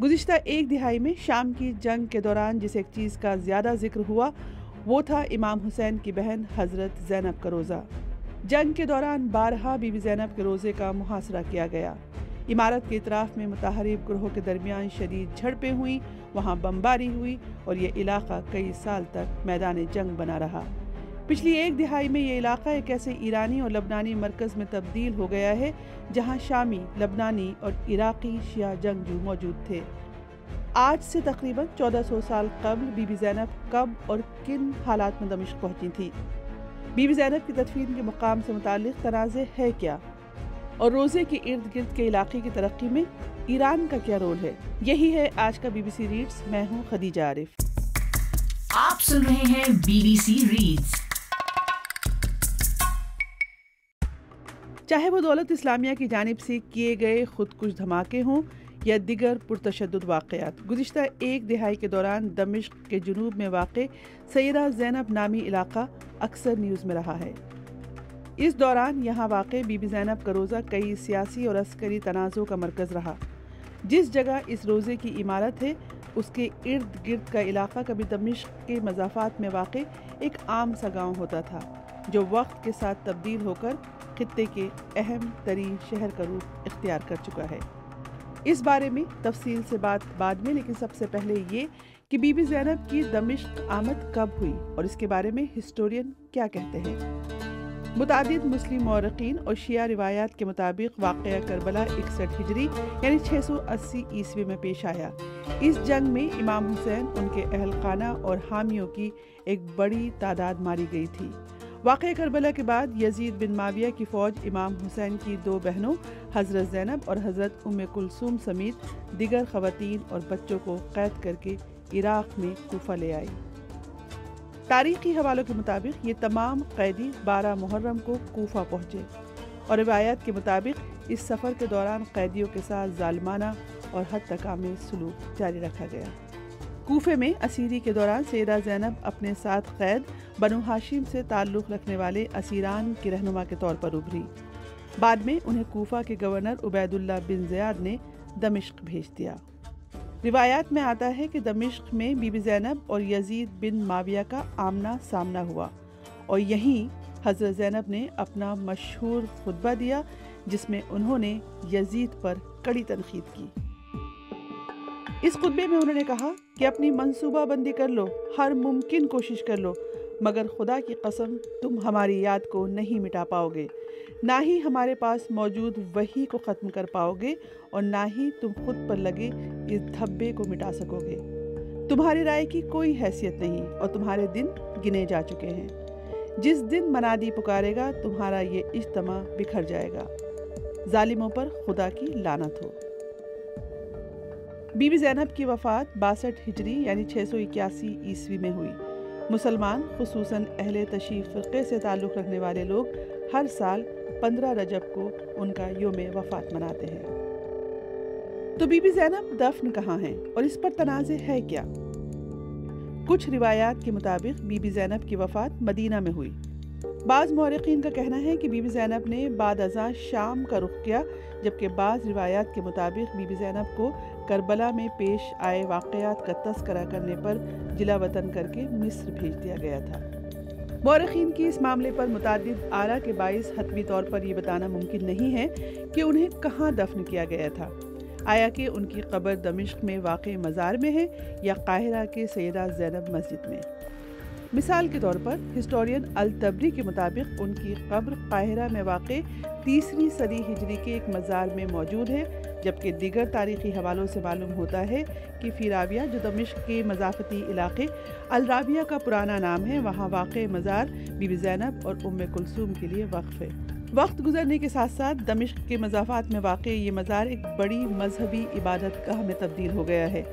گزشتہ ایک دہائی میں شام کی جنگ کے دوران جس ایک چیز کا زیادہ ذکر ہوا وہ تھا امام حسین کی بہن حضرت زینب کا روزہ۔ جنگ کے دوران بارہا بی بی زینب کے روزے کا محاصرہ کیا گیا۔ عمارت کے اطراف میں متحارب گروہوں کے درمیان شدید جھڑپیں ہوئیں، وہاں بمباری ہوئی اور یہ علاقہ کئی سال تک میدان جنگ بنا رہا۔ پچھلی ایک دہائی میں یہ علاقہ ایک ایسے ایرانی اور لبنانی مرکز میں تبدیل ہو گیا ہے جہاں شامی، لبنانی اور عراقی شیعہ جنگجو موجود تھے۔ آج سے تقریباً 1400 سال قبل بی بی زینب کب اور کن حالات میں دمشق پہنچی تھی؟ بی بی زینب کی تدفین کے مقام سے متعلق تنازع ہے کیا؟ اور روزے کے ارد گرد کے علاقے کی ترقی میں ایران کا کیا رول ہے؟ یہی ہے آج کا BBC ریڈز۔ میں ہوں خدیجہ عارف۔ آپ سن رہے ہیں BBC ریڈز۔ چاہے وہ دولت اسلامیہ کی جانب سے کیے گئے خودکش دھماکے ہوں یا دیگر پرتشدد واقعات، گزشتہ ایک دہائی کے دوران دمشق کے جنوب میں واقع سیدہ زینب نامی علاقہ اکثر نیوز میں رہا ہے۔ اس دوران یہاں واقع بی بی زینب کا روزہ کئی سیاسی اور عسکری تنازعوں کا مرکز رہا۔ جس جگہ اس روزے کی عمارت ہے اس کے ارد گرد کا علاقہ کبھی دمشق کے مضافات میں واقع ایک عام سا گاؤں ہوتا تھا جو وقت کے ساتھ تبدیل ہو کر خطے کے اہم ترین شہر کا روپ اختیار کر چکا ہے۔ اس بارے میں تفصیل سے بات بعد میں، لیکن سب سے پہلے یہ کہ بی بی زینب کی دمشق آمد کب ہوئی اور اس کے بارے میں ہسٹورین کیا کہتے ہیں۔ متعدد مسلم مورخین اور شیعہ روایات کے مطابق واقعہ کربلا 61 ہجری یعنی 680 عیسوی میں پیش آیا۔ اس جنگ میں امام حسین، ان کے اہل خانہ اور حامیوں کی ایک بڑی تعداد ماری گئی تھی۔ واقعہ کربلا کے بعد یزید بن معاویہ کی فوج امام حسین کی دو بہنوں حضرت زینب اور حضرت ام کلثوم سمیت دیگر خواتین اور بچوں کو قید کر کے عراق میں کوفہ لے آئی۔ تاریخی حوالوں کے مطابق یہ تمام قیدی 12 محرم کو کوفہ پہنچے اور روایات کے مطابق اس سفر کے دوران قیدیوں کے ساتھ ظالمانہ اور حد تک عامر سلوک جاری رکھا گیا۔ کوفے میں اسیری کے دوران سیدہ زینب اپنے ساتھ قید بنو ہاشم سے تعلق رکھنے والے اسیران کی رہنما کے طور پر ابھری۔ بعد میں انہیں کوفہ کے گورنر عبید اللہ بن زیاد نے دمشق بھیج دیا۔ روایات میں آتا ہے کہ دمشق میں بی بی زینب اور یزید بن معاویہ کا آمنا سامنا ہوا اور یہیں حضرت زینب نے اپنا مشہور خطبہ دیا جس میں انہوں نے یزید پر کڑی تنقید کی۔ اس خطبے میں انہوں نے کہا کہ اپنی منصوبہ بندی کر لو، ہر ممکن کوشش کر لو، مگر خدا کی قسم تم ہماری یاد کو نہیں مٹا پاؤ گے، نہ ہی ہمارے پاس موجود وحی کو ختم کر پاؤ گے اور نہ ہی تم خود پر لگے اس دھبے کو مٹا سکو گے۔ تمہاری رائے کی کوئی حیثیت نہیں اور تمہارے دن گنے جا چکے ہیں۔ جس دن منادی پکارے گا تمہارا یہ اجتماع بکھر جائے گا۔ ظالموں پر خدا کی لعنت ہو۔ بی بی زینب کی وفات 62 ہجری یعنی 681 عیسوی میں ہوئی۔ مسلمان خصوصاً اہل تشیع فرقے سے تعلق رکھنے والے لوگ ہر سال 15 رجب کو ان کا یوم وفات مناتے ہیں۔ تو بی بی زینب دفن کہاں ہیں اور اس پر تنازع ہے کیا؟ کچھ روایات کے مطابق بی بی زینب کی وفات مدینہ میں ہوئی۔ بعض مورخین کا کہنا ہے کہ بی بی زینب نے بعد ازاں شام کا رخ کیا، جبکہ بعض روایات کے مطابق بی بی زینب کو کربلا میں پیش آئے واقعات کا تذکرہ کرنے پر جلا وطن کر کے مصر بھیج دیا گیا تھا۔ مورخین کی اس معاملے پر متعدد آراء کے باعث حتمی طور پر یہ بتانا ممکن نہیں ہے کہ انہیں کہاں دفن کیا گیا تھا۔ آیا کہ ان کی قبر دمشق میں واقع مزار میں ہے یا قاہرہ کے سیدہ زینب مسجد میں؟ مثال کے طور پر ہسٹورین الطبری کے مطابق ان کی قبر قاہرہ میں واقع 3 صدی ہجری کے ایک مزار میں موجود ہے، جبکہ دیگر تاریخی حوالوں سے معلوم ہوتا ہے کہ فی راویہ، جو دمشق کے مضافتی علاقے الراویہ کا پرانا نام ہے، وہاں واقع مزار بی بی زینب اور ام کلثوم کے لیے وقف ہے۔ وقت گزرنے کے ساتھ ساتھ دمشق کے مضافات میں واقع یہ مزار ایک بڑی مذہبی عبادت گاہ میں تبدیل ہو گیا ہے،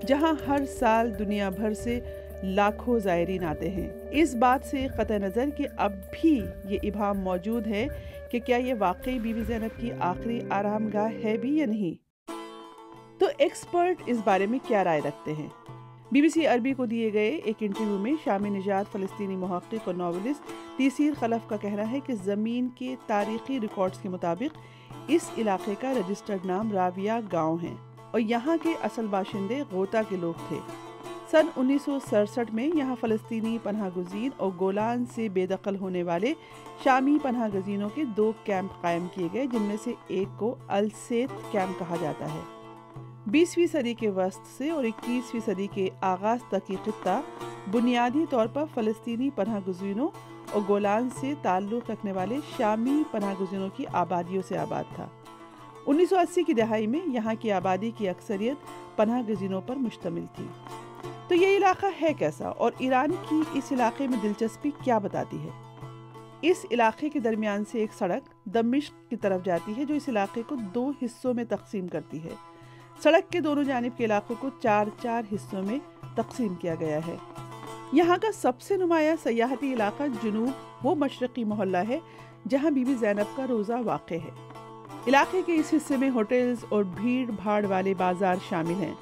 جہاں ہر سال دنیا بھر سے لاکھوں زائرین آتے ہیں۔ اس بات سے قطع نظر کہ اب بھی یہ ابہام موجود ہے کہ کیا یہ واقعی بی بی زینب کی آخری آرام گاہ ہے بھی یا نہیں۔ تو ایکسپرٹ اس بارے میں کیا رائے رکھتے ہیں؟ BBC عربی کو دیے گئے ایک انٹرویو میں شامی نژاد فلسطینی محقق اور ناولسٹ تیسیر خلف کا کہنا ہے کہ زمین کے تاریخی ریکارڈز کے مطابق اس علاقے کا رجسٹرڈ نام راویہ گاؤں ہے اور یہاں کے اصل باشندے غوطہ کے لوگ تھے۔ سن 1967 میں یہاں فلسطینی پناہ گزین اور گولان سے بے دخل ہونے والے شامی پناہ گزینوں کے 2 کیمپ قائم کیے گئے، جن میں سے ایک کو السیت کیمپ کہا جاتا ہے۔ 20ویں صدی کے وسط سے اور 21ویں صدی کے آغاز تک یہ خطہ بنیادی طور پر فلسطینی پناہ گزینوں اور گولان سے تعلق رکھنے والے شامی پناہ گزینوں کی آبادیوں سے آباد تھا۔ 1980 کی دہائی میں یہاں کی آبادی کی اکثریت پناہ گزینوں پر مشتمل تھی۔ تو یہ علاقہ ہے کیسا اور ایران کی اس علاقے میں دلچسپی کیا بتاتی ہے؟ اس علاقے کے درمیان سے ایک سڑک دمشق کی طرف جاتی ہے جو اس علاقے کو 2 حصوں میں تقسیم کرتی ہے۔ سڑک کے دونوں جانب کے علاقوں کو 4 حصوں میں تقسیم کیا گیا ہے۔ یہاں کا سب سے نمایاں سیاحتی علاقہ جنوب وہ مشرقی محلہ ہے جہاں بی بی زینب کا روضہ واقع ہے۔ علاقے کے اس حصے میں ہوٹلز اور بھیڑ بھاڑ والے بازار شامل ہیں۔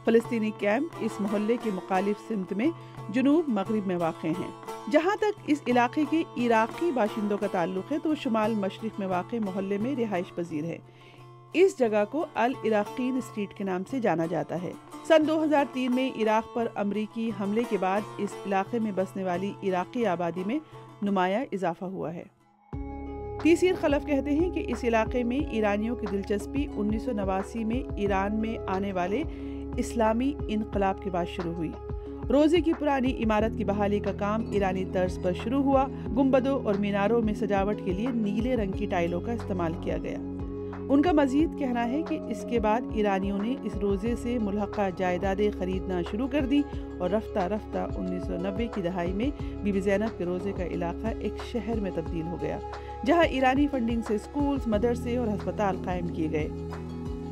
فلسطینی کیمپ اس محلے کے مخالف سمت میں جنوب مغرب میں واقع ہیں۔ جہاں تک اس علاقے کے عراقی باشندوں کا تعلق ہے تو وہ شمال مشرق میں واقع محلے میں رہائش پذیر ہے۔ اس جگہ کو العراقین اسٹریٹ کے نام سے جانا جاتا ہے۔ سن 2003 میں عراق پر امریکی حملے کے بعد اس علاقے میں بسنے والی عراقی آبادی میں نمایاں اضافہ ہوا ہے۔ تیسیر خلف کہتے ہیں کہ اس علاقے میں ایرانیوں کی دلچسپی 1989 میں ایران میں آنے والے اسلامی انقلاب کے بعد شروع ہوئی۔ روزے کی پرانی عمارت کی بحالی کا کام ایرانی طرز پر شروع ہوا۔ گنبدوں اور میناروں میں سجاوٹ کے لیے نیلے رنگ کی ٹائلوں کا استعمال کیا گیا۔ ان کا مزید کہنا ہے کہ اس کے بعد ایرانیوں نے اس روزے سے ملحقہ جائیدادیں خریدنا شروع کر دی اور رفتہ رفتہ 1990 کی دہائی میں بی بی زینب کے روزے کا علاقہ ایک شہر میں تبدیل ہو گیا جہاں ایرانی فنڈنگ سے اسکولز، مدرسے اور ہسپتال قائم کیے گئے۔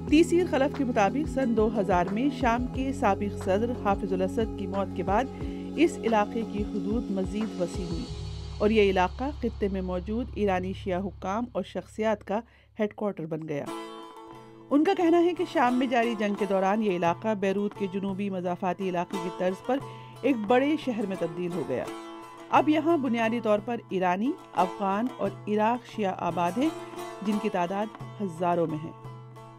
تیسیر خلف کے مطابق سن 2000 میں شام کے سابق صدر حافظ الاسد کی موت کے بعد اس علاقے کی حدود مزید وسیع ہوئی اور یہ علاقہ خطے میں موجود ایرانی شیعہ حکام اور شخصیات کا ہیڈ کوارٹر بن گیا۔ ان کا کہنا ہے کہ شام میں جاری جنگ کے دوران یہ علاقہ بیروت کے جنوبی مضافاتی علاقے کی طرز پر ایک بڑے شہر میں تبدیل ہو گیا۔ اب یہاں بنیادی طور پر ایرانی، افغان اور عراق شیعہ آباد ہیں جن کی تعداد ہزاروں میں ہے۔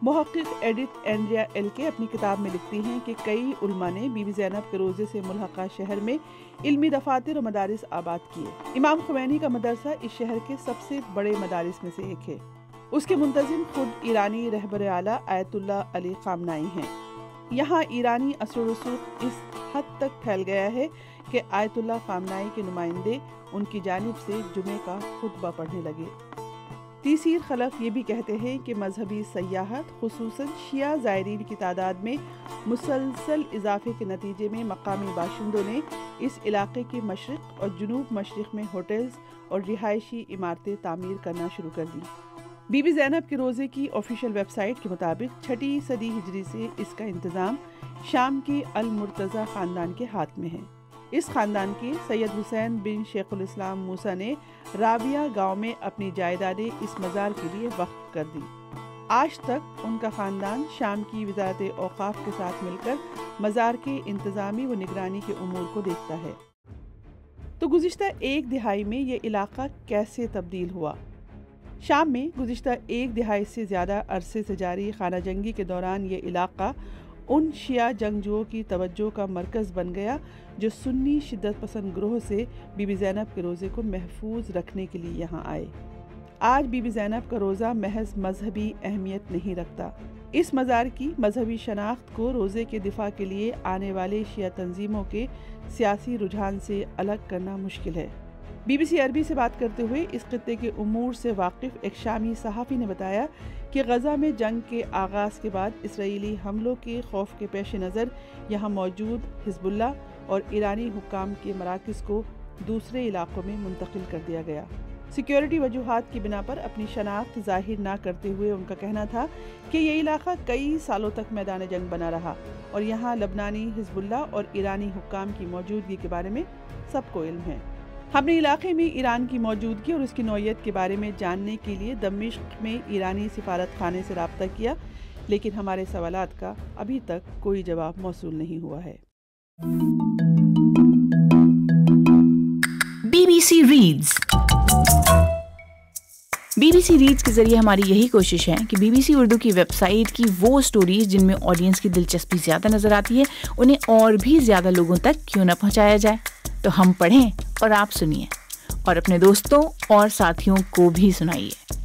محقق ایڈتھ اینڈریا ایلکے اپنی کتاب میں لکھتی ہیں کہ کئی علماء نے بی بی زینب کے روزے سے ملحقہ شہر میں علمی دفاتر اور مدارس آباد کیے۔ امام خمینی کا مدرسہ اس شہر کے سب سے بڑے مدارس میں سے ایک ہے۔ اس کے منتظم خود ایرانی رہبر اعلیٰ آیت اللہ علی خامنائی ہیں۔ یہاں ایرانی اثر و رسوخ اس حد تک پھیل گیا ہے کہ آیت اللہ خامنائی کے نمائندے ان کی جانب سے جمعے کا خطبہ پڑھنے لگے۔ تیسیر خلف یہ بھی کہتے ہیں کہ مذہبی سیاحت خصوصاً شیعہ زائرین کی تعداد میں مسلسل اضافے کے نتیجے میں مقامی باشندوں نے اس علاقے کے مشرق اور جنوب مشرق میں ہوٹلز اور رہائشی عمارتیں تعمیر کرنا شروع کر دی۔ بی بی زینب کے روزے کی آفیشیل ویب سائٹ کے مطابق 6 صدی ہجری سے اس کا انتظام شام کے المرتضی خاندان کے ہاتھ میں ہے۔ اس خاندان کے سید حسین بن شیخ الاسلام موسیٰ نے رابیہ گاؤں میں اپنی جائیدادیں اس مزار کے لیے وقف کر دی۔ آج تک ان کا خاندان شام کی وزارت اوقاف کے ساتھ مل کر مزار کے انتظامی و نگرانی کے امور کو دیکھتا ہے۔ تو گزشتہ 1 دہائی میں یہ علاقہ کیسے تبدیل ہوا؟ شام میں گزشتہ 1 دہائی سے زیادہ عرصے سے جاری خانہ جنگی کے دوران یہ علاقہ ان شیعہ جنگجوؤں کی توجہ کا مرکز بن گیا جو سنی شدت پسند گروہ سے بی بی زینب کے روزے کو محفوظ رکھنے کے لیے یہاں آئے۔ آج بی بی زینب کا روزہ محض مذہبی اہمیت نہیں رکھتا۔ اس مزار کی مذہبی شناخت کو روزے کے دفاع کے لیے آنے والے شیعہ تنظیموں کے سیاسی رجحان سے الگ کرنا مشکل ہے۔ بی بی سی عربی سے بات کرتے ہوئے اس خطے کے امور سے واقف ایک شامی صحافی نے بتایا کہ غزہ میں جنگ کے آغاز کے بعد اسرائیلی حملوں کے خوف کے پیش نظر یہاں موجود حزب اللہ اور ایرانی حکام کے مراکز کو دوسرے علاقوں میں منتقل کر دیا گیا۔ سیکیورٹی وجوہات کی بنا پر اپنی شناخت ظاہر نہ کرتے ہوئے ان کا کہنا تھا کہ یہ علاقہ کئی سالوں تک میدان جنگ بنا رہا اور یہاں لبنانی حزب اللہ اور ایرانی حکام کی موجودگی کے بارے میں سب کو علم ہے۔ ہم نے علاقے میں ایران کی موجودگی اور اس کی نوعیت کے بارے میں جاننے کے لیے دمشق میں ایرانی سفارت خانے سے رابطہ کیا، لیکن ہمارے سوالات کا ابھی تک کوئی جواب موصول نہیں ہوا ہے۔ BBC Reads BBC ریڈز کے ذریعے ہماری یہی کوشش ہے کہ BBC اردو کی ویب سائٹ کی وہ سٹوریز جن میں آڈینس کی دلچسپی زیادہ نظر آتی ہے انہیں اور بھی زیادہ لوگوں تک کیوں نہ پہنچایا جائے. تو ہم پڑھیں اور آپ سنیے اور اپنے دوستوں اور ساتھیوں کو بھی سنائیے.